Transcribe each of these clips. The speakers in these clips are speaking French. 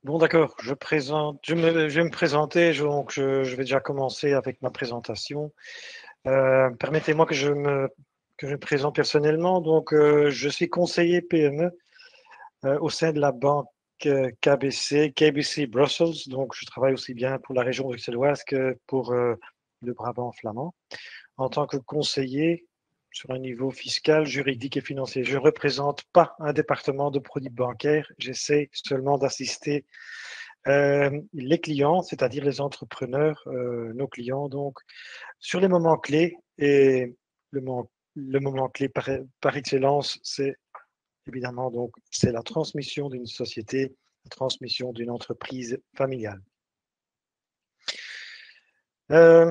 Bon, d'accord, je vais me présenter, je vais déjà commencer avec ma présentation. Permettez-moi que je me présente personnellement. Donc, je suis conseiller PME au sein de la banque KBC Brussels. Donc, je travaille aussi bien pour la région bruxelloise que pour le Brabant flamand. En tant que conseiller sur un niveau fiscal, juridique et financier, je ne représente pas un département de produits bancaires. J'essaie seulement d'assister les clients, c'est-à-dire les entrepreneurs, nos clients, donc, sur les moments clés. Et le moment clé par excellence, c'est évidemment donc c'est la transmission d'une société, la transmission d'une entreprise familiale. Euh,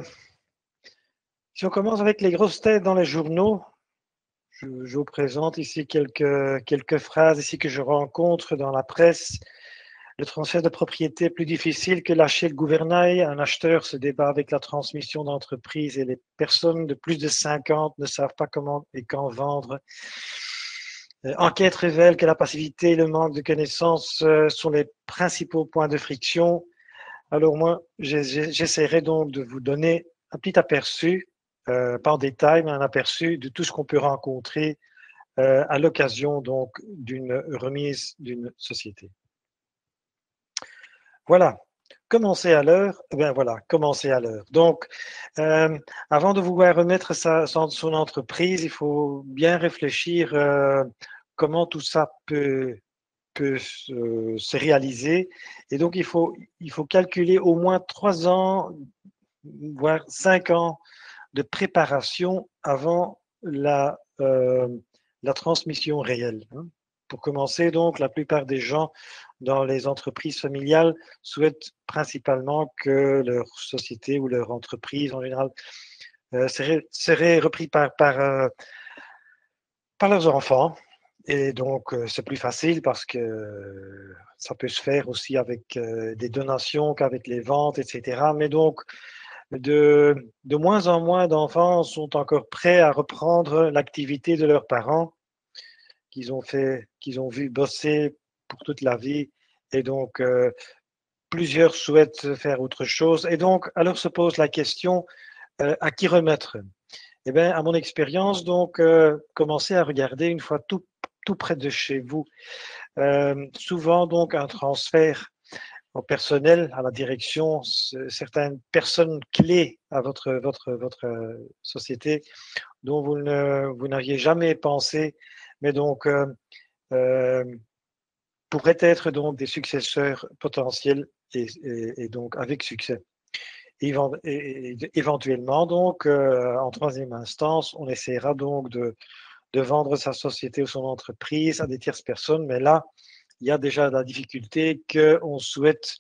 Si on commence avec les grosses têtes dans les journaux, je vous présente ici quelques phrases ici que je rencontre dans la presse. Le transfert de propriété est plus difficile que lâcher le gouvernail. Un acheteur se débat avec la transmission d'entreprise et les personnes de plus de 50 ne savent pas comment et quand vendre. Enquête révèle que la passivité et le manque de connaissances sont les principaux points de friction. Alors moi, j'essaierai donc de vous donner un petit aperçu, pas en détail, mais un aperçu de tout ce qu'on peut rencontrer à l'occasion donc d'une remise d'une société. Voilà. Commencer à l'heure, ben voilà, commencer à l'heure. Donc, avant de vouloir remettre son entreprise, il faut bien réfléchir comment tout ça peut se réaliser. Et donc, il faut calculer au moins 3 ans, voire 5 ans de préparation avant la transmission réelle. Hein. Pour commencer, donc, la plupart des gens dans les entreprises familiales souhaitent principalement que leur société ou leur entreprise en général serait repris par leurs enfants. Et donc, c'est plus facile parce que ça peut se faire aussi avec des donations qu'avec les ventes, etc. Mais donc, de moins en moins d'enfants sont encore prêts à reprendre l'activité de leurs parents qu'ils ont vu bosser pour toute la vie. Et donc, plusieurs souhaitent faire autre chose. Et donc, alors se pose la question, à qui remettre? Eh bien, à mon expérience, donc, commencez à regarder une fois tout près de chez vous. Souvent, donc, un transfert au personnel, à la direction, certaines personnes clés à votre société dont vous n'aviez jamais pensé, mais donc euh, pourraient être donc des successeurs potentiels et donc avec succès. Éventuellement, donc, en troisième instance, on essaiera donc de vendre sa société ou son entreprise à des tierces personnes, mais là, il y a déjà la difficulté qu'on souhaite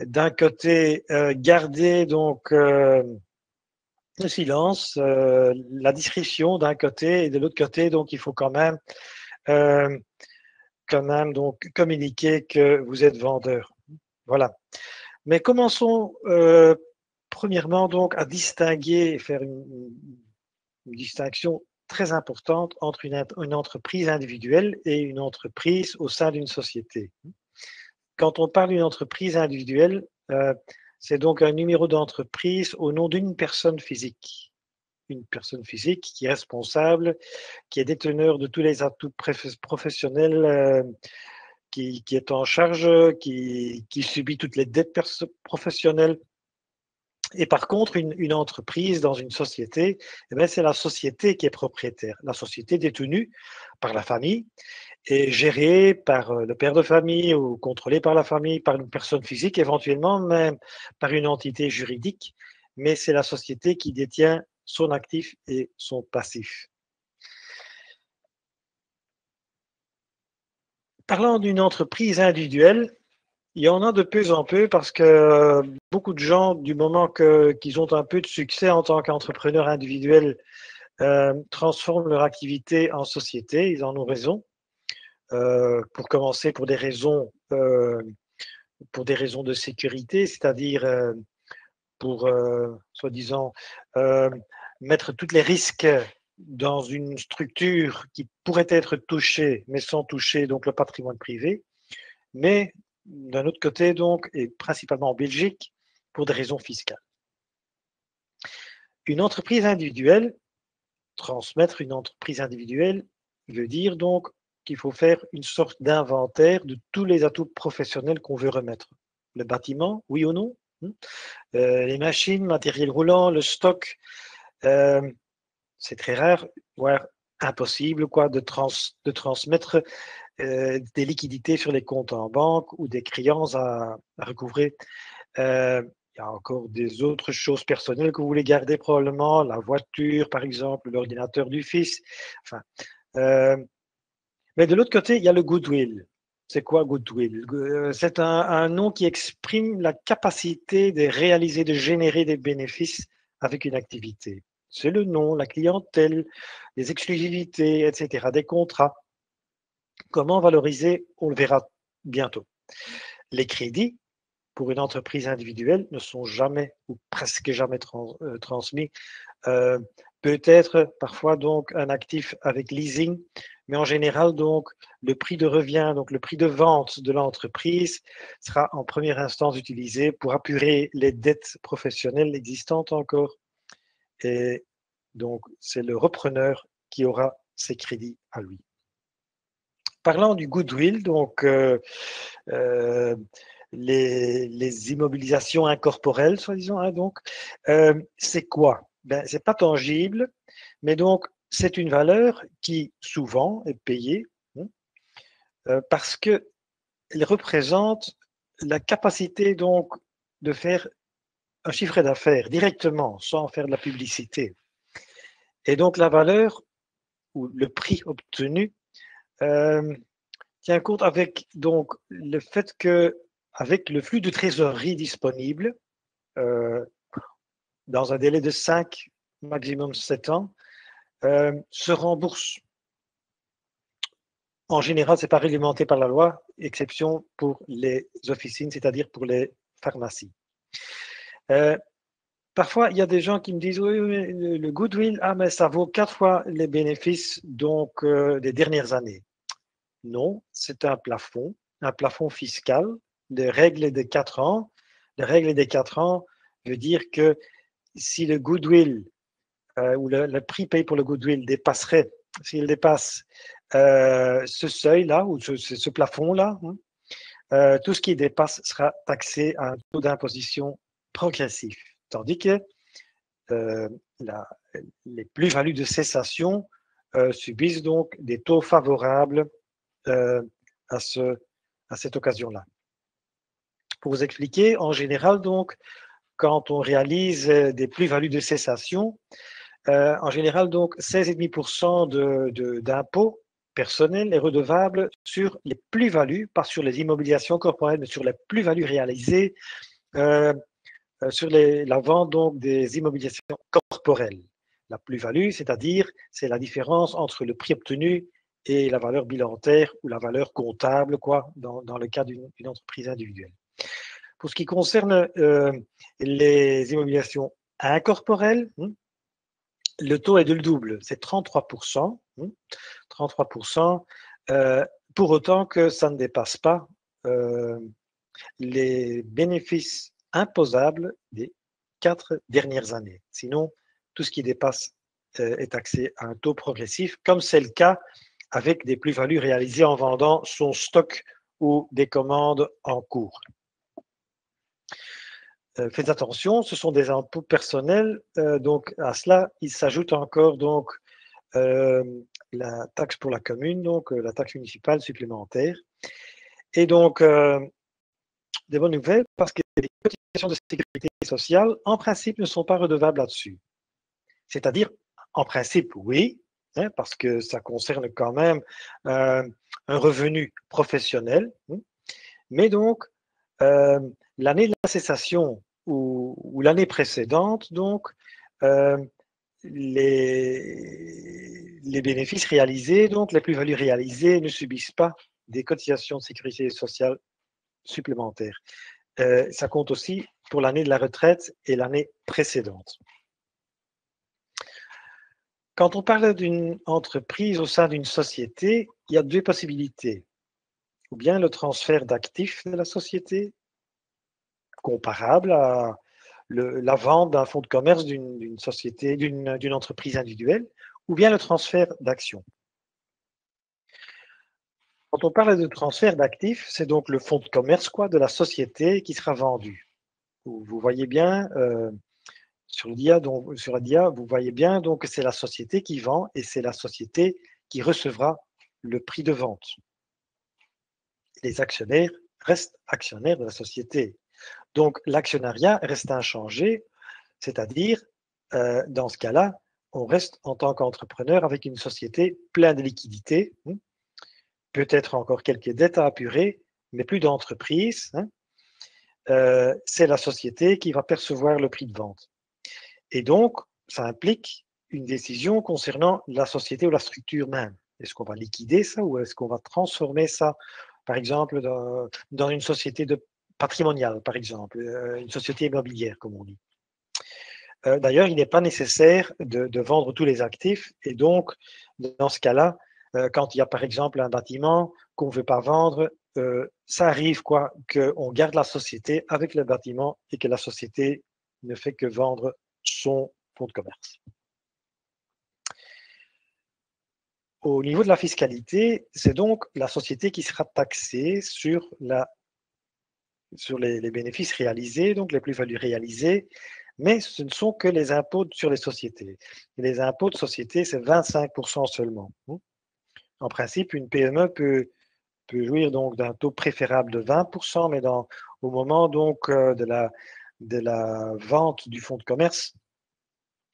d'un côté garder donc le silence, la discrétion d'un côté et de l'autre côté, donc il faut euh, quand même donc communiquer que vous êtes vendeur. Voilà. Mais commençons premièrement donc à distinguer et faire une distinction très importante entre une entreprise individuelle et une entreprise au sein d'une société. Quand on parle d'une entreprise individuelle, c'est donc un numéro d'entreprise au nom d'une personne physique. Une personne physique qui est responsable, qui est déteneur de tous les atouts professionnels, qui est en charge, qui subit toutes les dettes professionnelles. Et par contre, une entreprise dans une société, eh bien, c'est la société qui est propriétaire. La société détenue par la famille et gérée par le père de famille ou contrôlée par la famille, par une personne physique, éventuellement même par une entité juridique, mais c'est la société qui détient son actif et son passif. Parlant d'une entreprise individuelle, il y en a de peu en peu parce que beaucoup de gens, du moment qu'ils ont un peu de succès en tant qu'entrepreneurs individuels, transforment leur activité en société. Ils en ont raison. Pour commencer, pour des raisons de sécurité, c'est-à-dire pour, soi-disant, euh, mettre tous les risques dans une structure qui pourrait être touchée, mais sans toucher donc le patrimoine privé. Mais d'un autre côté, donc, et principalement en Belgique, pour des raisons fiscales. Une entreprise individuelle, transmettre une entreprise individuelle, veut dire donc qu'il faut faire une sorte d'inventaire de tous les atouts professionnels qu'on veut remettre. Le bâtiment, oui ou non? Les machines, matériel roulant, le stock, c'est très rare, voire impossible quoi, de transmettre des liquidités sur les comptes en banque ou des créances à recouvrer. Il y a encore des autres choses personnelles que vous voulez garder probablement, la voiture par exemple, l'ordinateur du fils. Enfin, mais de l'autre côté, il y a le goodwill. C'est quoi goodwill? C'est un nom qui exprime la capacité de réaliser, de générer des bénéfices avec une activité. C'est le nom, la clientèle, les exclusivités, etc., des contrats. Comment valoriser? On le verra bientôt. Les crédits pour une entreprise individuelle ne sont jamais ou presque jamais transmis. Peut-être parfois donc un actif avec leasing, mais en général donc le prix de revient, donc le prix de vente de l'entreprise sera en première instance utilisé pour apurer les dettes professionnelles existantes encore. Et donc c'est le repreneur qui aura ses crédits à lui. Parlant du goodwill, donc les immobilisations incorporelles, soi-disant, hein, donc, c'est quoi? Ben, c'est pas tangible, mais donc c'est une valeur qui souvent est payée hein, parce que elle représente la capacité donc de faire un chiffre d'affaires directement, sans faire de la publicité. Et donc la valeur ou le prix obtenu tient compte avec donc le fait que avec le flux de trésorerie disponible, euh, dans un délai de 5, maximum 7 ans, se rembourse. En général, ce n'est pas réglementé par la loi, exception pour les officines, c'est-à-dire pour les pharmacies. Parfois, il y a des gens qui me disent oui, oui le goodwill, ah, mais ça vaut 4 fois les bénéfices donc, des dernières années. Non, c'est un plafond fiscal. Les règles des 4 ans. Les règles des 4 ans veut dire que si le goodwill ou le prix payé pour le goodwill dépasserait, s'il dépasse ce seuil-là ou ce plafond-là, tout ce qui dépasse sera taxé à un taux d'imposition progressif. Tandis que les plus-values de cessation subissent donc des taux favorables à cette occasion-là. Pour vous expliquer, en général, donc, quand on réalise des plus-values de cessation, en général, donc, 16,5% d'impôts personnels est redevable sur les plus-values, pas sur les immobilisations corporelles, mais sur les plus-values réalisées sur la vente donc, des immobilisations corporelles. La plus-value, c'est-à-dire, c'est la différence entre le prix obtenu et la valeur bilantaire ou la valeur comptable, quoi, dans le cas d'une entreprise individuelle. Pour ce qui concerne les immobilisations incorporelles, le taux est de le double, c'est 33%, 33% pour autant que ça ne dépasse pas les bénéfices imposables des 4 dernières années. Sinon, tout ce qui dépasse est taxé à un taux progressif, comme c'est le cas avec des plus-values réalisées en vendant son stock ou des commandes en cours. Faites attention, ce sont des impôts personnels, donc à cela, il s'ajoute encore donc la taxe pour la commune, donc la taxe municipale supplémentaire. Et donc, des bonnes nouvelles parce que les cotisations de sécurité sociale, en principe, ne sont pas redevables là-dessus. C'est-à-dire, en principe, oui, hein, parce que ça concerne quand même un revenu professionnel, mais donc, l'année de la cessation ou l'année précédente, donc, les bénéfices réalisés, donc les plus-values réalisées, ne subissent pas des cotisations de sécurité sociale supplémentaires. Ça compte aussi pour l'année de la retraite et l'année précédente. Quand on parle d'une entreprise au sein d'une société, il y a deux possibilités. ou bien le transfert d'actifs de la société, comparable à la vente d'un fonds de commerce d'une société, d'une entreprise individuelle, ou bien le transfert d'actions. Quand on parle de transfert d'actifs, c'est donc le fonds de commerce de la société qui sera vendu. Vous voyez bien sur la dia, vous voyez bien donc que c'est la société qui vend et c'est la société qui recevra le prix de vente. Les actionnaires restent actionnaires de la société. Donc l'actionnariat reste inchangé, c'est-à-dire dans ce cas-là, on reste en tant qu'entrepreneur avec une société pleine de liquidités, peut-être encore quelques dettes à apurer, mais plus d'entreprise. C'est la société qui va percevoir le prix de vente. Et donc, ça implique une décision concernant la société ou la structure même. Est-ce qu'on va liquider ça ou est-ce qu'on va transformer ça, par exemple, dans une société patrimoniale, par exemple, une société immobilière, comme on dit. D'ailleurs, il n'est pas nécessaire de vendre tous les actifs et donc, dans ce cas-là, quand il y a par exemple un bâtiment qu'on ne veut pas vendre, ça arrive qu'on garde la société avec le bâtiment et que la société ne fait que vendre son fonds de commerce. Au niveau de la fiscalité, c'est donc la société qui sera taxée sur les bénéfices réalisés, donc les plus-values réalisées, mais ce ne sont que les impôts sur les sociétés. Et les impôts de société, c'est 25% seulement. En principe, une PME peut jouir donc d'un taux préférable de 20%, mais au moment donc de la vente du fonds de commerce,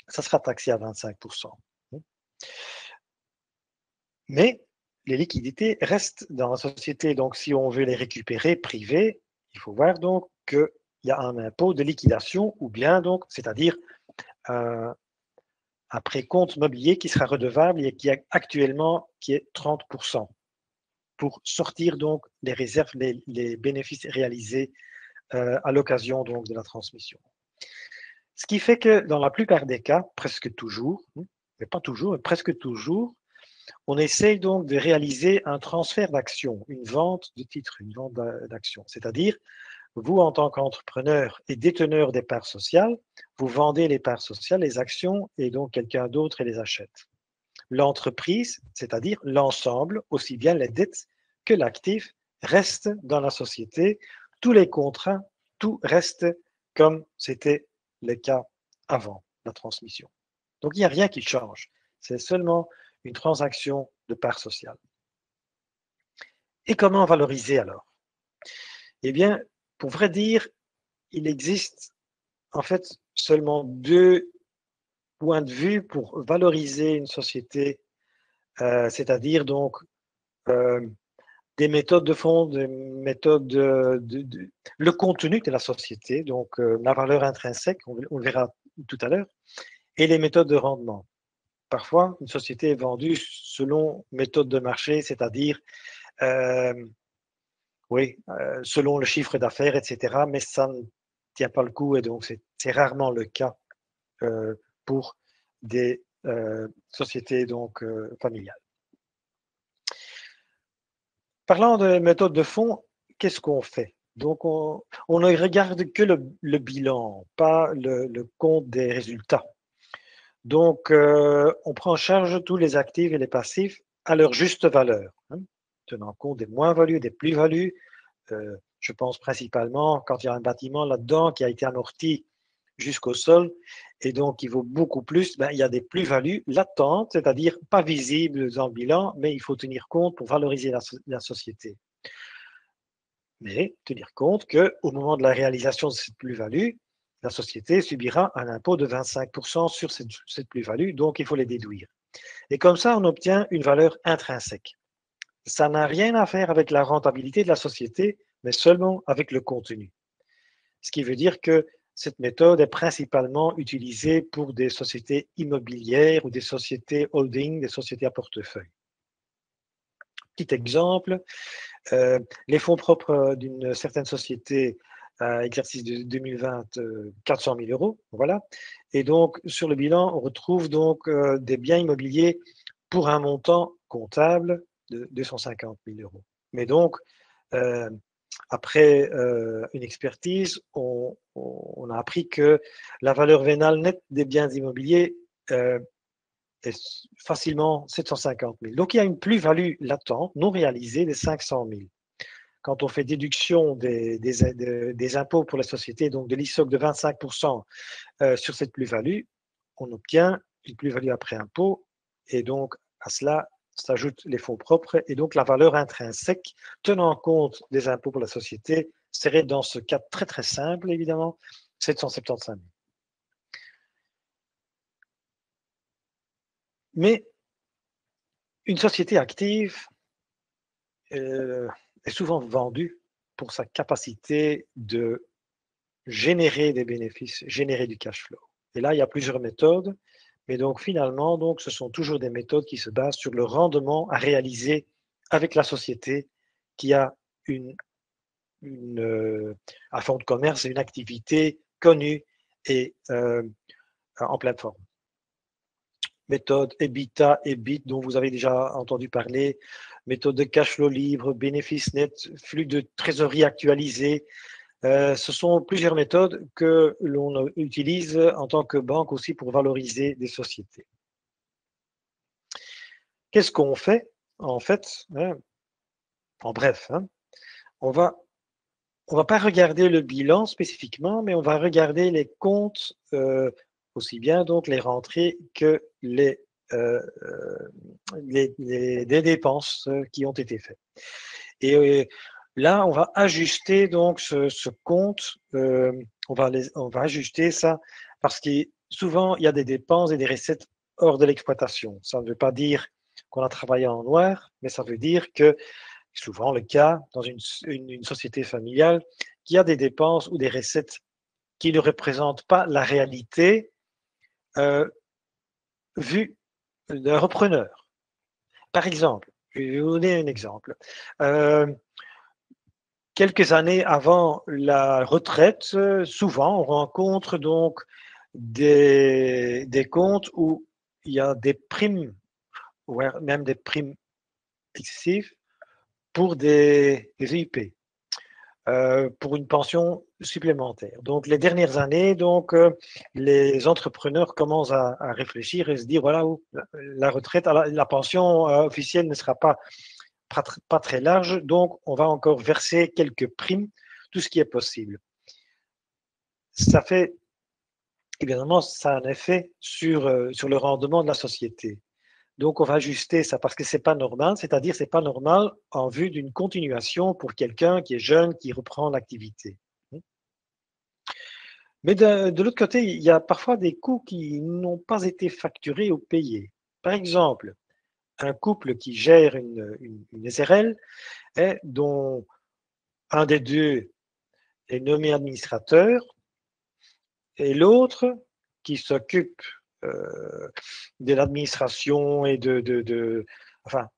ça sera taxé à 25%. Mais les liquidités restent dans la société. Donc, si on veut les récupérer privées, il faut voir donc qu'il y a un impôt de liquidation ou bien donc, c'est-à-dire un précompte mobilier qui sera redevable et qui est actuellement qui est 30% pour sortir donc les réserves, les bénéfices réalisés à l'occasion donc de la transmission. Ce qui fait que dans la plupart des cas, presque toujours, mais pas toujours, mais presque toujours, on essaye donc de réaliser un transfert d'actions, une vente de titres, une vente d'actions. C'est-à-dire, vous, en tant qu'entrepreneur et déteneur des parts sociales, vous vendez les parts sociales, les actions, et donc quelqu'un d'autre les achète. L'entreprise, c'est-à-dire l'ensemble, aussi bien les dettes que l'actif, reste dans la société. Tous les contrats, tout reste comme c'était le cas avant la transmission. Donc, il n'y a rien qui change. C'est seulement une transaction de parts sociales. Et comment valoriser alors? Eh bien, pour vrai dire, il existe en fait seulement deux points de vue pour valoriser une société, c'est-à-dire donc des méthodes de fond, des méthodes le contenu de la société, donc la valeur intrinsèque, on le verra tout à l'heure, et les méthodes de rendement. Parfois, une société est vendue selon méthode de marché, c'est-à-dire selon le chiffre d'affaires, etc. Mais ça ne tient pas le coup et donc c'est rarement le cas pour des sociétés donc familiales. Parlant de méthode de fond, qu'est-ce qu'on fait? Donc on ne regarde que le bilan, pas le compte des résultats. Donc on prend en charge tous les actifs et les passifs à leur juste valeur, tenant compte des moins-values, des plus-values. Je pense principalement quand il y a un bâtiment là-dedans qui a été amorti jusqu'au sol et donc il vaut beaucoup plus, il y a des plus-values latentes, c'est-à-dire pas visibles dans le bilan, mais il faut tenir compte pour valoriser la société. Mais tenir compte qu'au moment de la réalisation de cette plus-value, la société subira un impôt de 25% sur cette plus-value, donc il faut les déduire. Et comme ça, on obtient une valeur intrinsèque. Ça n'a rien à faire avec la rentabilité de la société, mais seulement avec le contenu. Ce qui veut dire que cette méthode est principalement utilisée pour des sociétés immobilières ou des sociétés holding, des sociétés à portefeuille. Petit exemple, les fonds propres d'une certaine société à exercice de 2020, 400 000 euros, voilà. Et donc, sur le bilan, on retrouve donc des biens immobiliers pour un montant comptable de 250 000 euros. Mais donc, après une expertise, on a appris que la valeur vénale nette des biens immobiliers est facilement 750 000. Donc, il y a une plus-value latente, non réalisée, de 500 000. Quand on fait déduction des impôts pour la société, donc de l'ISOC de 25% sur cette plus-value, on obtient une plus-value après impôt, et donc à cela s'ajoutent les fonds propres, et donc la valeur intrinsèque, tenant compte des impôts pour la société, serait dans ce cas très très simple, évidemment, 775 000. Mais une société active est souvent vendue pour sa capacité de générer des bénéfices, générer du cash flow. Et là, il y a plusieurs méthodes, mais donc finalement, donc, ce sont toujours des méthodes qui se basent sur le rendement à réaliser avec la société qui a un fonds de commerce et une activité connue et en pleine forme. Méthode EBITDA, EBIT, dont vous avez déjà entendu parler, méthode de cash flow libre, bénéfice net, flux de trésorerie actualisé. Ce sont plusieurs méthodes que l'on utilise en tant que banque aussi pour valoriser des sociétés. Qu'est-ce qu'on fait? En fait, en bref, on va pas regarder le bilan spécifiquement, mais on va regarder les comptes, aussi bien donc les rentrées que les dépenses qui ont été faites. Et là, on va ajuster donc ce compte, on va ajuster ça parce que souvent, il y a des dépenses et des recettes hors de l'exploitation. Ça ne veut pas dire qu'on a travaillé en noir, mais ça veut dire que souvent le cas dans une société familiale, qu'il y a des dépenses ou des recettes qui ne représentent pas la réalité vue d'un repreneur. Par exemple, je vais vous donner un exemple. Quelques années avant la retraite, souvent on rencontre donc des comptes où il y a des primes, ou même des primes excessives pour des EIP, pour une pension supplémentaire. Donc les dernières années, donc les entrepreneurs commencent à réfléchir et se dire voilà, la retraite, la pension officielle ne sera pas très large, donc on va encore verser quelques primes, tout ce qui est possible. Ça fait, évidemment, ça a un effet sur le rendement de la société. Donc on va ajuster ça parce que c'est pas normal, c'est-à-dire c'est pas normal en vue d'une continuation pour quelqu'un qui est jeune, qui reprend l'activité. Mais de l'autre côté, il y a parfois des coûts qui n'ont pas été facturés ou payés. Par exemple, un couple qui gère une SRL, dont un des deux est nommé administrateur, et l'autre qui s'occupe de l'administration et enfin,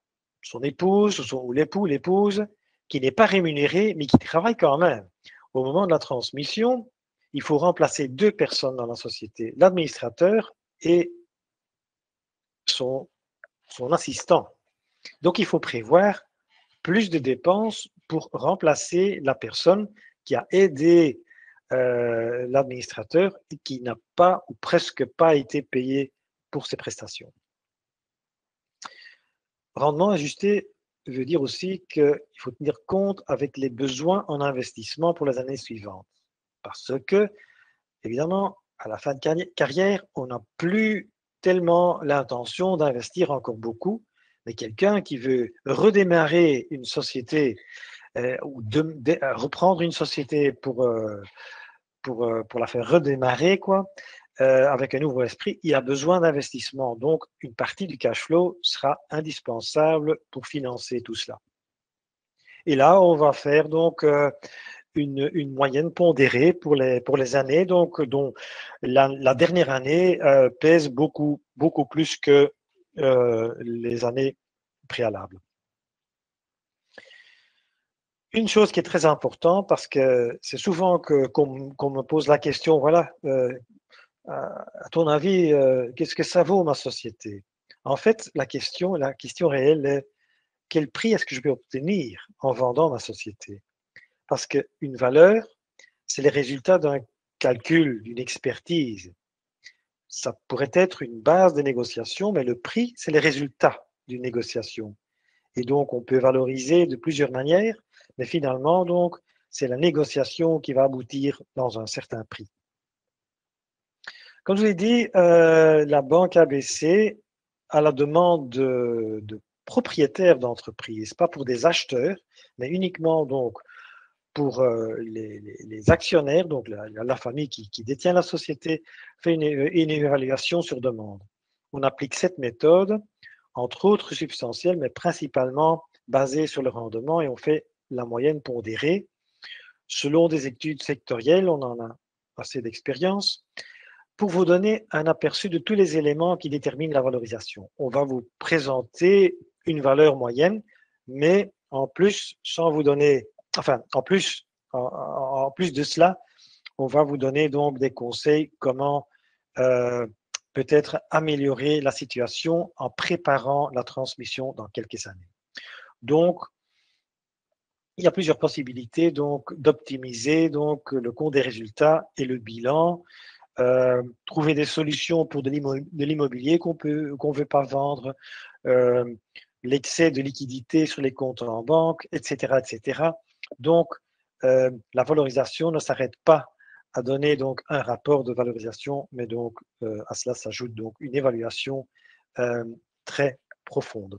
son épouse ou l'épouse, qui n'est pas rémunéré, mais qui travaille quand même. Au moment de la transmission, il faut remplacer deux personnes dans la société, l'administrateur et son assistant. Donc, il faut prévoir plus de dépenses pour remplacer la personne qui a aidé l'administrateur et qui n'a pas ou presque pas été payé pour ses prestations. Rendement ajusté veut dire aussi qu'il faut tenir compte avec les besoins en investissement pour les années suivantes. Parce que, évidemment, à la fin de carrière, on n'a plus tellement l'intention d'investir encore beaucoup, mais quelqu'un qui veut redémarrer une société ou reprendre une société pour la faire redémarrer, quoi, avec un nouveau esprit, il y a besoin d'investissement. Donc, une partie du cash flow sera indispensable pour financer tout cela. Et là, on va faire donc une moyenne pondérée pour les années, donc dont la dernière année pèse beaucoup plus que les années préalables. Une chose qui est très importante, parce que c'est souvent qu'on me pose la question, voilà, à ton avis, qu'est-ce que ça vaut ma société? En fait, la question réelle est, quel prix est-ce que je peux obtenir en vendant ma société? Parce qu'une valeur, c'est le résultat d'un calcul, d'une expertise. Ça pourrait être une base de négociation, mais le prix, c'est le résultat d'une négociation. Et donc, on peut valoriser de plusieurs manières, mais finalement, donc, c'est la négociation qui va aboutir dans un certain prix. Comme je l'ai dit, la banque ABC, à la demande de propriétaires d'entreprises, pas pour des acheteurs, mais uniquement donc pour les actionnaires, donc la famille qui détient la société, fait une évaluation sur demande. On applique cette méthode, entre autres substantielles, mais principalement basée sur le rendement, et on fait la moyenne pondérée. Selon des études sectorielles, on en a assez d'expérience. Pour vous donner un aperçu de tous les éléments qui déterminent la valorisation, on va vous présenter une valeur moyenne, mais en plus, sans vous donner, enfin, en plus de cela, on va vous donner donc des conseils comment peut-être améliorer la situation en préparant la transmission dans quelques années. Donc, il y a plusieurs possibilités donc d'optimiser donc le compte des résultats et le bilan. Trouver des solutions pour de l'immobilier qu'on ne veut pas vendre, l'excès de liquidité sur les comptes en banque, etc., etc. Donc, la valorisation ne s'arrête pas à donner donc un rapport de valorisation, mais donc à cela s'ajoute donc une évaluation très profonde.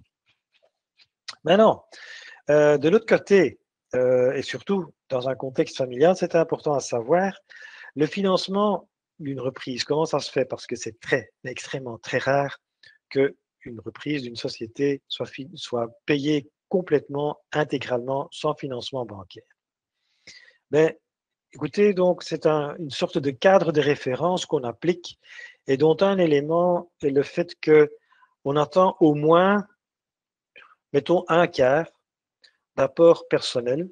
Maintenant, de l'autre côté, et surtout dans un contexte familial, c'est important à savoir, le financement d'une reprise, comment ça se fait? Parce que c'est extrêmement très rare qu'une reprise d'une société soit payée complètement, intégralement, sans financement bancaire. Mais écoutez, donc c'est une sorte de cadre de référence qu'on applique et dont un élément est le fait qu'on attend au moins, mettons, un quart d'apport personnel,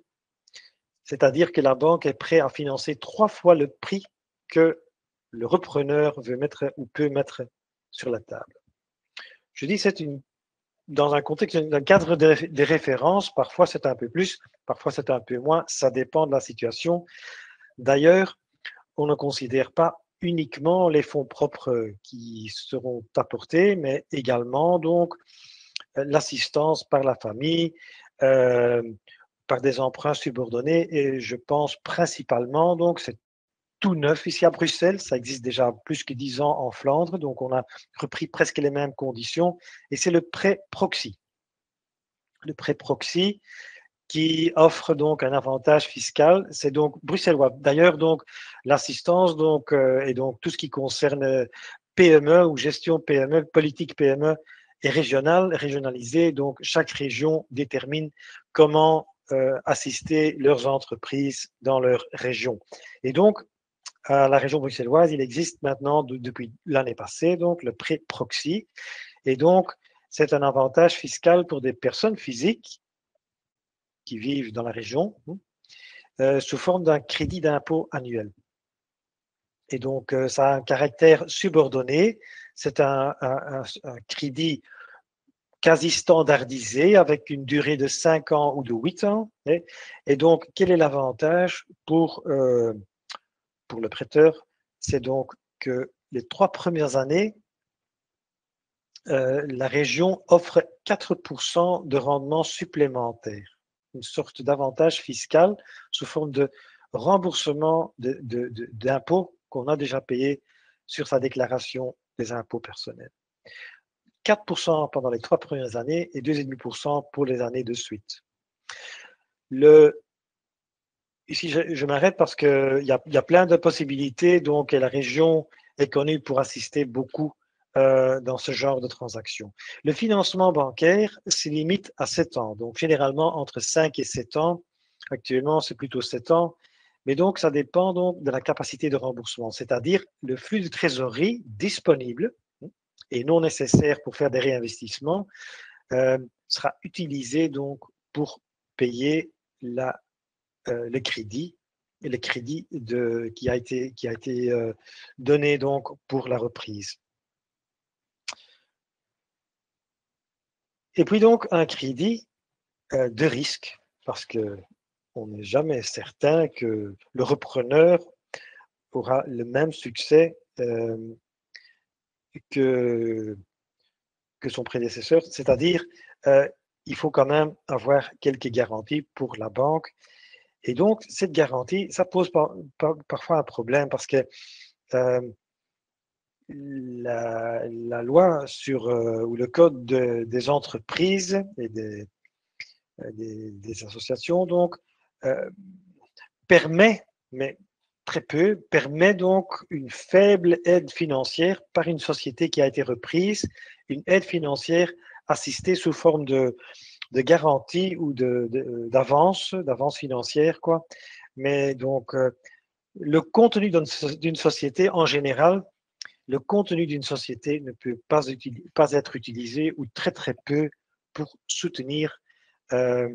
c'est-à-dire que la banque est prête à financer 3 fois le prix que le repreneur veut mettre ou peut mettre sur la table. Je dis dans un contexte d'un cadre de référence, parfois c'est un peu plus, parfois c'est un peu moins, ça dépend de la situation. D'ailleurs, on ne considère pas uniquement les fonds propres qui seront apportés, mais également donc l'assistance par la famille, euh, par des emprunts subordonnés, et je pense principalement, donc c'est tout neuf ici à Bruxelles, ça existe déjà plus que 10 ans en Flandre, donc on a repris presque les mêmes conditions, et c'est le prêt proxy. Le prêt proxy qui offre donc un avantage fiscal, c'est donc bruxellois. D'ailleurs, donc l'assistance donc et donc tout ce qui concerne PME ou gestion PME, politique PME est régionalisée. Donc chaque région détermine comment assister leurs entreprises dans leur région. Et donc à la région bruxelloise, il existe maintenant depuis l'année passée donc le prêt proxy. Et donc c'est un avantage fiscal pour des personnes physiques qui vivent dans la région, sous forme d'un crédit d'impôt annuel. Et donc, ça a un caractère subordonné. C'est un crédit quasi standardisé avec une durée de 5 ans ou de 8 ans. Et donc, quel est l'avantage pour le prêteur? C'est donc que les 3 premières années, la région offre 4% de rendement supplémentaire, une sorte d'avantage fiscal sous forme de remboursement d'impôts qu'on a déjà payé sur sa déclaration des impôts personnels. 4% pendant les 3 premières années et 2,5% pour les années de suite. Ici, je m'arrête parce qu'il y a plein de possibilités, donc et la région est connue pour assister beaucoup dans ce genre de transactions. Le financement bancaire se limite à 7 ans, donc généralement entre 5 et 7 ans. Actuellement, c'est plutôt 7 ans, mais donc ça dépend donc de la capacité de remboursement, c'est-à-dire le flux de trésorerie disponible et non nécessaire pour faire des réinvestissements sera utilisé donc pour payer le crédit qui a été donné donc pour la reprise. Et puis donc un crédit, de risque, parce que on n'est jamais certain que le repreneur aura le même succès que, que son prédécesseur, c'est-à-dire il faut quand même avoir quelques garanties pour la banque. Et donc, cette garantie, ça pose parfois un problème parce que euh, la loi sur, ou le code des entreprises et des associations donc, euh, permet, mais très peu, permet donc une faible aide financière par une société qui a été reprise, une aide financière assistée sous forme de garantie ou d'avance financière, quoi. Mais donc, le contenu d'une société, en général, le contenu d'une société ne peut pas être utilisé ou très très peu pour soutenir euh,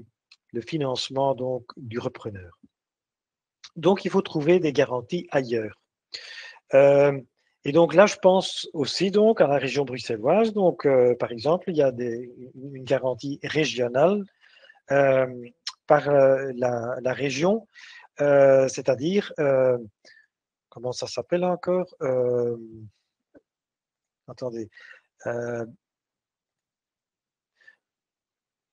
le financement donc du repreneur. Donc, il faut trouver des garanties ailleurs. Euh, et donc là, je pense aussi donc à la région bruxelloise. Donc, par exemple, il y a une garantie régionale euh, par la région, c'est-à-dire, comment ça s'appelle encore attendez, euh,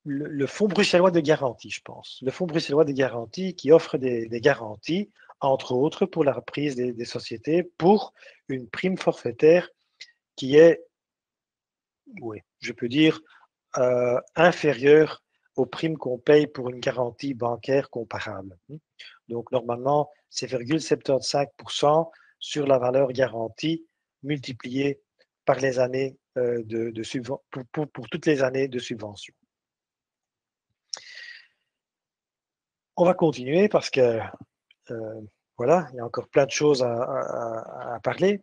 le Fonds bruxellois de garantie, je pense. Le Fonds bruxellois de garantie qui offre des garanties, entre autres, pour la reprise des sociétés, pour une prime forfaitaire qui est, oui, je peux dire, inférieure aux primes qu'on paye pour une garantie bancaire comparable. Donc, normalement, c'est 0,75% sur la valeur garantie multipliée par les années pour toutes les années de subvention. On va continuer parce que voilà, il y a encore plein de choses à parler.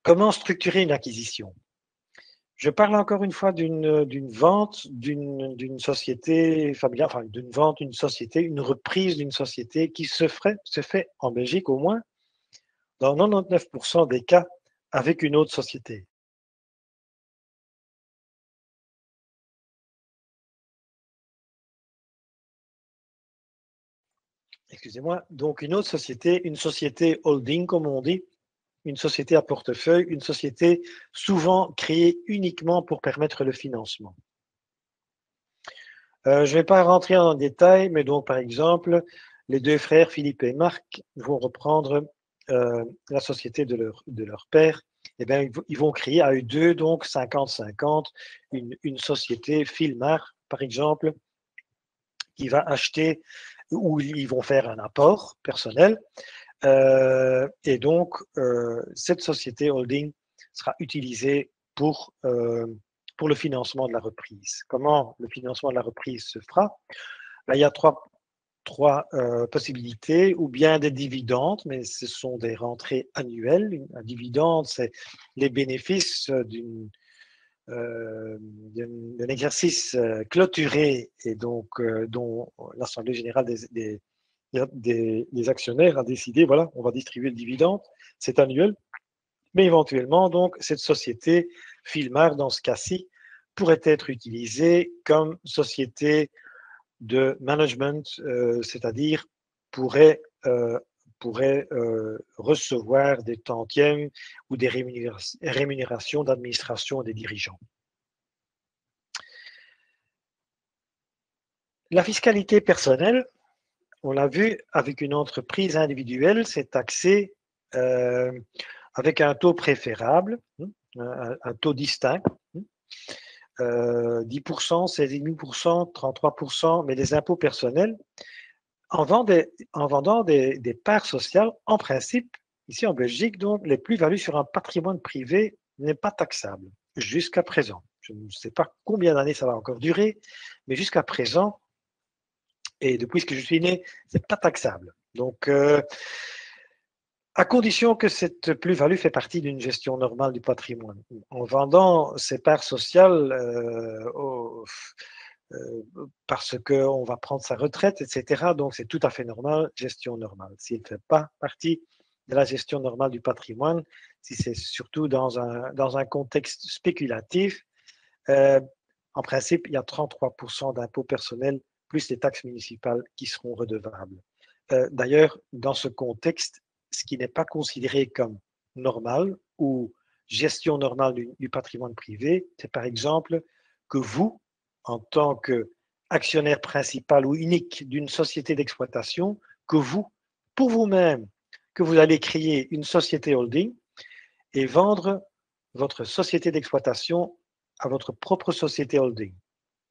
Comment structurer une acquisition? Je parle encore une fois d'une vente d'une société familiale, enfin d'une vente d'une société, une reprise d'une société qui se fait en Belgique au moins dans 99% des cas avec une autre société. Excusez-moi. Donc une société holding comme on dit, une société à portefeuille, une société souvent créée uniquement pour permettre le financement. Je ne vais pas rentrer en détail, mais donc par exemple, les deux frères Philippe et Marc vont reprendre la société de leur père. Eh bien, ils vont créer à eux deux, donc 50-50, une société Filmar, par exemple, qui va acheter, où ils vont faire un apport personnel. Et donc, cette société holding sera utilisée pour le financement de la reprise. Comment le financement de la reprise se fera? Là, il y a trois possibilités, ou bien des dividendes, mais ce sont des rentrées annuelles. Un dividende, c'est les bénéfices d'un exercice clôturé et donc dont l'Assemblée générale des actionnaires a décidé, voilà, on va distribuer le dividende, c'est annuel, mais éventuellement, donc, cette société, Filmar, dans ce cas-ci, pourrait être utilisée comme société de management, c'est-à-dire pourrait, euh, pourrait recevoir des tantièmes ou des rémunérations d'administration des dirigeants. La fiscalité personnelle, on l'a vu, avec une entreprise individuelle, c'est taxé euh, avec un taux préférable, un taux distinct. 10%, 16,5%, 33%, mais les impôts personnels, en vendant des parts sociales, en principe, ici en Belgique, donc, les plus-values sur un patrimoine privé n'est pas taxable jusqu'à présent. Je ne sais pas combien d'années ça va encore durer, mais jusqu'à présent, et depuis que je suis né, c'est pas taxable. Donc, à condition que cette plus-value fait partie d'une gestion normale du patrimoine. En vendant ces parts sociales parce qu'on va prendre sa retraite, etc., donc c'est tout à fait normal, gestion normale. S'il ne fait pas partie de la gestion normale du patrimoine, si c'est surtout dans un contexte spéculatif, euh, en principe, il y a 33% d'impôts personnels plus les taxes municipales qui seront redevables. D'ailleurs, dans ce contexte, ce qui n'est pas considéré comme normal ou gestion normale du patrimoine privé, c'est par exemple que vous, en tant qu'actionnaire principal ou unique d'une société d'exploitation, que vous, pour vous-même, que vous allez créer une société holding et vendre votre société d'exploitation à votre propre société holding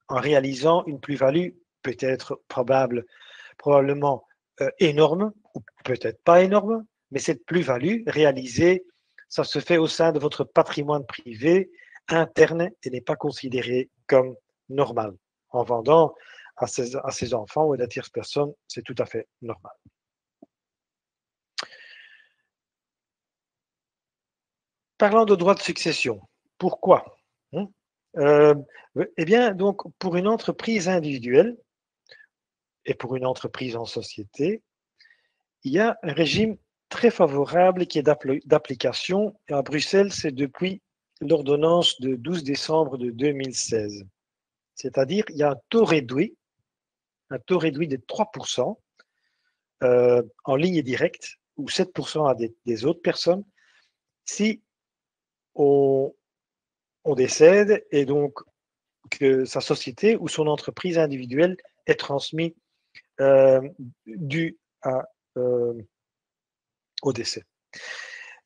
en réalisant une plus-value peut-être probablement énorme ou peut-être pas énorme, mais cette plus-value réalisée, ça se fait au sein de votre patrimoine privé interne et n'est pas considéré comme normal. En vendant à ses enfants ou à des tierces personnes, c'est tout à fait normal. Parlant de droit de succession, pourquoi eh bien, donc, pour une entreprise individuelle et pour une entreprise en société, il y a un régime très favorable qui est d'application. Et à Bruxelles, c'est depuis l'ordonnance de 12 décembre de 2016. C'est-à-dire, il y a un taux réduit de 3% en ligne directe ou 7% à des autres personnes si on décède et donc que sa société ou son entreprise individuelle est transmise dû au décès.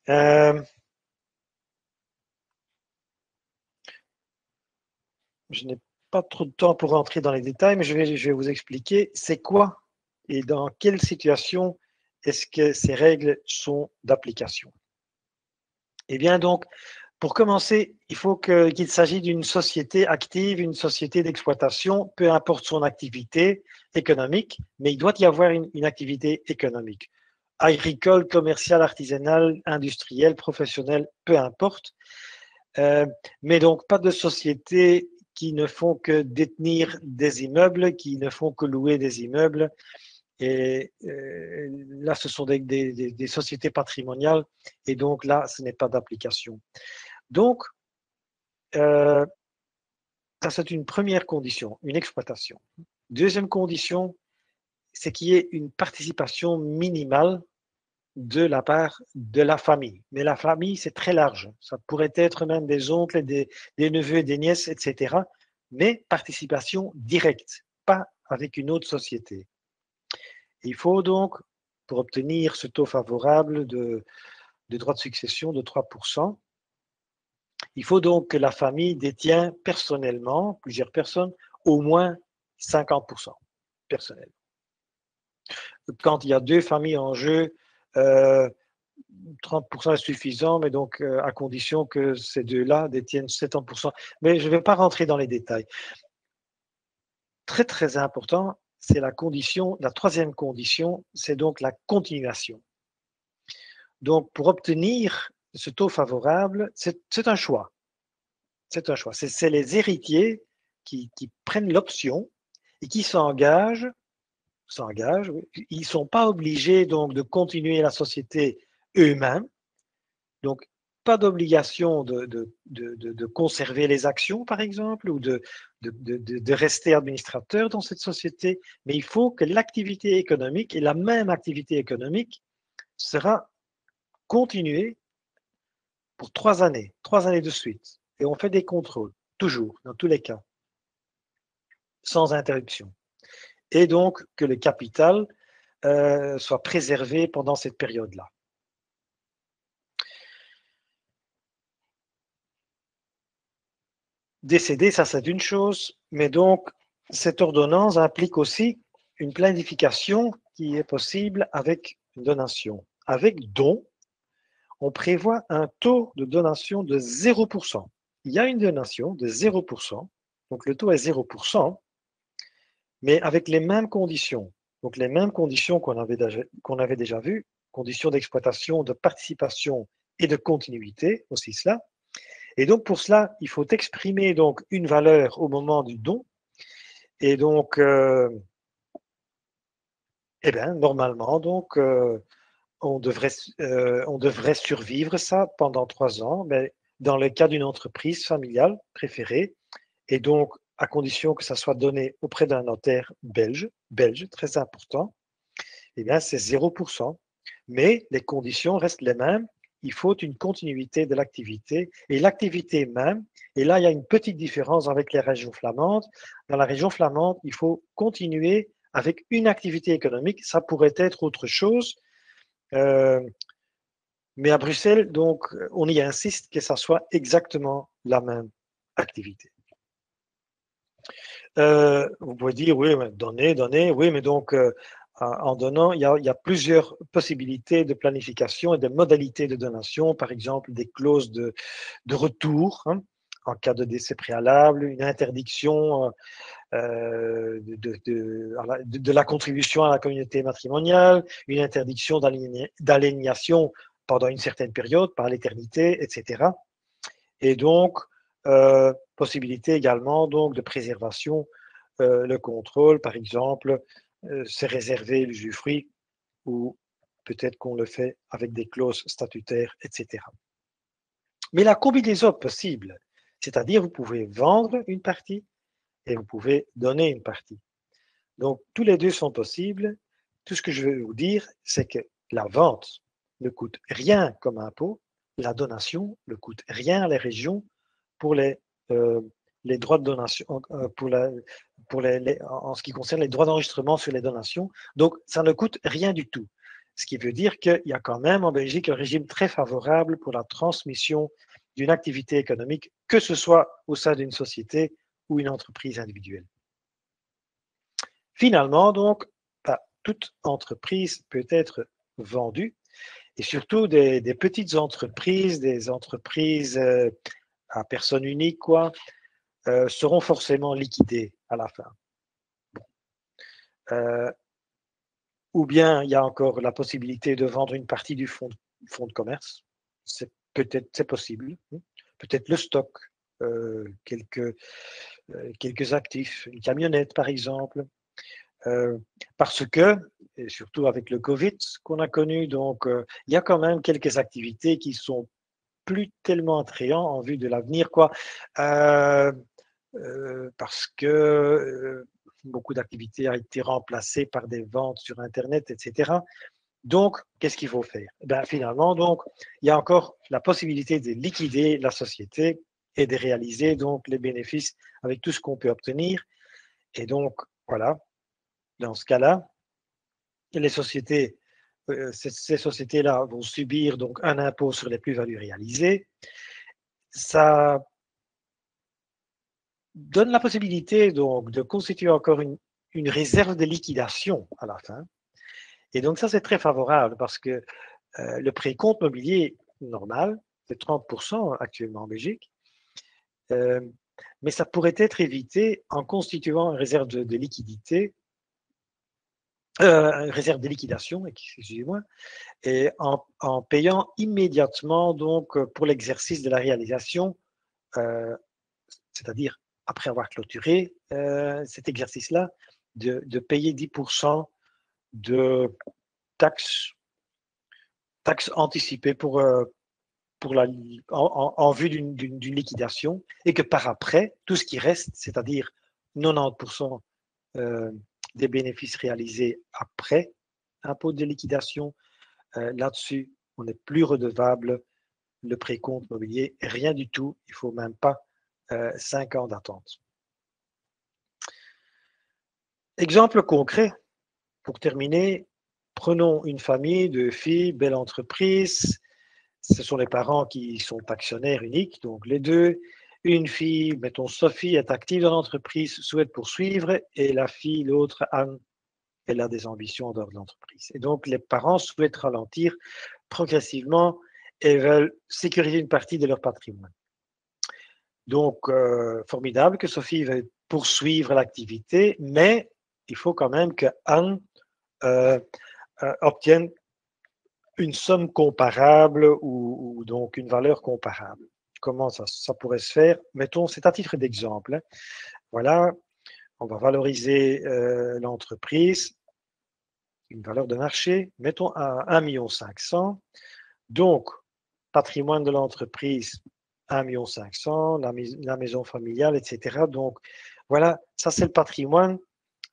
Je n'ai pas trop de temps pour rentrer dans les détails, mais je vais vous expliquer c'est quoi et dans quelle situation est-ce que ces règles sont d'application. Eh bien donc, pour commencer, il faut qu'il s'agisse d'une société active, une société d'exploitation, peu importe son activité économique, mais il doit y avoir une activité économique. Agricole, commerciale, artisanale, industrielle, professionnelle, peu importe. Mais donc pas de sociétés qui ne font que détenir des immeubles, qui ne font que louer des immeubles. Et là, ce sont des sociétés patrimoniales, et donc là, ce n'est pas d'application. Donc, ça, c'est une première condition, une exploitation. Deuxième condition, c'est qu'il y ait une participation minimale de la part de la famille. Mais la famille, c'est très large. Ça pourrait être même des oncles, des neveux, des nièces, etc. Mais participation directe, pas avec une autre société. Il faut donc, pour obtenir ce taux favorable de droit de succession de 3%, il faut donc que la famille détienne personnellement, plusieurs personnes, au moins 50% personnel. Quand il y a deux familles en jeu, 30% est suffisant, mais donc à condition que ces deux-là détiennent 70%. Mais je ne vais pas rentrer dans les détails. Très, très important, c'est la troisième condition, c'est donc la continuation. Donc, pour obtenir ce taux favorable, c'est un choix. C'est un choix. C'est les héritiers qui prennent l'option et qui s'engagent. Ils ne sont pas obligés donc de continuer la société eux-mêmes. Donc, pas d'obligation de conserver les actions, par exemple, ou de rester administrateur dans cette société, mais il faut que l'activité économique et la même activité économique sera continuée pour 3 années de suite. Et on fait des contrôles, toujours, dans tous les cas, sans interruption. Et donc que le capital soit préservé pendant cette période-là. Décédé, ça c'est une chose, mais donc cette ordonnance implique aussi une planification qui est possible avec une donation. Avec don, on prévoit un taux de donation de 0%. Il y a une donation de 0%, donc le taux est 0%, mais avec les mêmes conditions. Donc les mêmes conditions qu'on avait déjà vues, conditions d'exploitation, de participation et de continuité, aussi cela. Et donc pour cela, il faut exprimer donc une valeur au moment du don. Et donc, normalement, donc, on devrait survivre ça pendant 3 ans, mais dans le cas d'une entreprise familiale préférée. Et donc, à condition que ça soit donné auprès d'un notaire belge, très important, eh bien, c'est 0%. Mais les conditions restent les mêmes. Il faut une continuité de l'activité et l'activité même. Et là, il y a une petite différence avec les régions flamandes. Dans la région flamande, il faut continuer avec une activité économique. Ça pourrait être autre chose. Mais à Bruxelles, donc, on y insiste que ça soit exactement la même activité. Vous pouvez dire, oui, mais donner, oui, mais donc, en donnant, il y a plusieurs possibilités de planification et de modalités de donation, par exemple des clauses de retour, hein, en cas de décès préalable, une interdiction de la contribution à la communauté matrimoniale, une interdiction d'aliénation pendant une certaine période, par l'éternité, etc. Et donc, possibilité également donc, de préservation, le contrôle, par exemple, c'est réservé l'usufruit ou peut-être qu'on le fait avec des clauses statutaires, etc. Mais la combinaison possible, c'est-à-dire vous pouvez vendre une partie et vous pouvez donner une partie. Donc, tous les deux sont possibles. Tout ce que je veux vous dire, c'est que la vente ne coûte rien comme impôt, la donation ne coûte rien à les régions pour les droits de donation, en ce qui concerne les droits d'enregistrement sur les donations. Donc, ça ne coûte rien du tout. Ce qui veut dire qu'il y a quand même en Belgique un régime très favorable pour la transmission d'une activité économique, que ce soit au sein d'une société ou une entreprise individuelle. Finalement, donc, toute entreprise peut être vendue, et surtout des petites entreprises, des entreprises à personne unique, quoi, seront forcément liquidées à la fin. Ou bien il y a encore la possibilité de vendre une partie du fonds de commerce. C'est possible. Peut-être le stock, quelques actifs, une camionnette par exemple. Parce que, et surtout avec le Covid qu'on a connu, donc il y a quand même quelques activités qui sont plus tellement attrayantes en vue de l'avenir, quoi. Parce que beaucoup d'activités ont été remplacées par des ventes sur Internet, etc. Donc, qu'est-ce qu'il faut faire? Ben, finalement, donc, il y a encore la possibilité de liquider la société et de réaliser donc les bénéfices avec tout ce qu'on peut obtenir. Et donc, voilà, dans ce cas-là, les sociétés, ces sociétés-là vont subir donc un impôt sur les plus-values réalisées. Ça donne la possibilité donc de constituer encore une réserve de liquidation à la fin. Et donc ça, c'est très favorable parce que le précompte mobilier normal, c'est 30% actuellement en Belgique, mais ça pourrait être évité en constituant une réserve de liquidité, une réserve de liquidation, excusez-moi, et en payant immédiatement donc pour l'exercice de la réalisation, c'est-à-dire après avoir clôturé cet exercice-là, de payer 10% de taxes anticipées en vue d'une liquidation, et que par après, tout ce qui reste, c'est-à-dire 90% des bénéfices réalisés après impôt de liquidation, là-dessus, on n'est plus redevable le précompte mobilier, rien du tout, il ne faut même pas 5 ans d'attente. Exemple concret, pour terminer, prenons une famille de filles, belle entreprise, ce sont les parents qui sont actionnaires uniques, donc les deux. Une fille, mettons Sophie, est active dans l'entreprise, souhaite poursuivre, et la fille, l'autre, Anne, elle a des ambitions en dehors de l'entreprise. Et donc les parents souhaitent ralentir progressivement et veulent sécuriser une partie de leur patrimoine. Donc, formidable que Sophie veuille poursuivre l'activité, mais il faut quand même que Anne obtienne une somme comparable ou donc une valeur comparable. Comment ça pourrait se faire? Mettons, c'est à titre d'exemple. Hein. Voilà, on va valoriser l'entreprise, une valeur de marché, mettons à 1,5 million. Donc, patrimoine de l'entreprise, 1,5 million, la maison familiale, etc. Donc, Voilà, ça c'est le patrimoine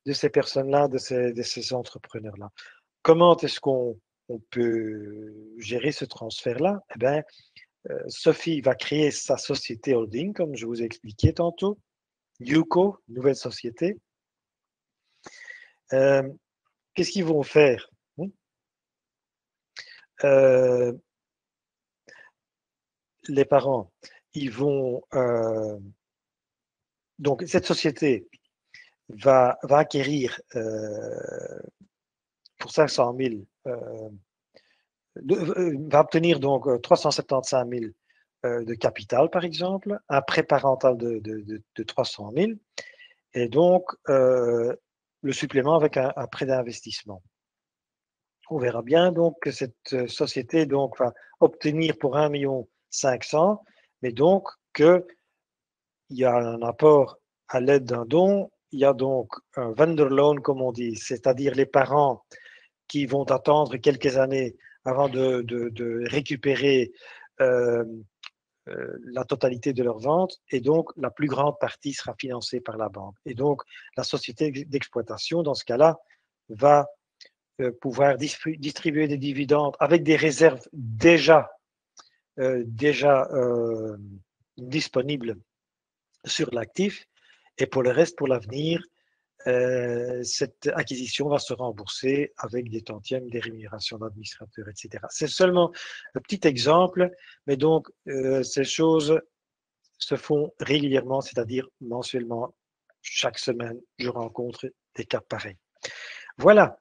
de ces personnes-là, de ces entrepreneurs-là. Comment est-ce qu'on peut gérer ce transfert-là? Eh bien, Sophie va créer sa société holding, comme je vous ai expliqué tantôt. Yuko, nouvelle société. Qu'est-ce qu'ils vont faire? Les parents, ils vont donc cette société va acquérir pour 500 000 va obtenir donc 375 000 de capital, par exemple, un prêt parental de 300 000 et donc le supplément avec un prêt d'investissement. On verra bien donc que cette société donc va obtenir pour 1,5 million, mais donc qu'il y a un apport à l'aide d'un don, il y a donc un vendor loan comme on dit, c'est-à-dire les parents qui vont attendre quelques années avant de récupérer la totalité de leur vente et donc la plus grande partie sera financée par la banque. Et donc la société d'exploitation, dans ce cas-là, va pouvoir distribuer des dividendes avec des réserves déjà disponibles sur l'actif. Et pour le reste, pour l'avenir, cette acquisition va se rembourser avec des tantièmes, des rémunérations d'administrateurs, etc. C'est seulement un petit exemple, mais donc ces choses se font régulièrement, c'est-à-dire mensuellement. Chaque semaine, je rencontre des cas pareils. Voilà.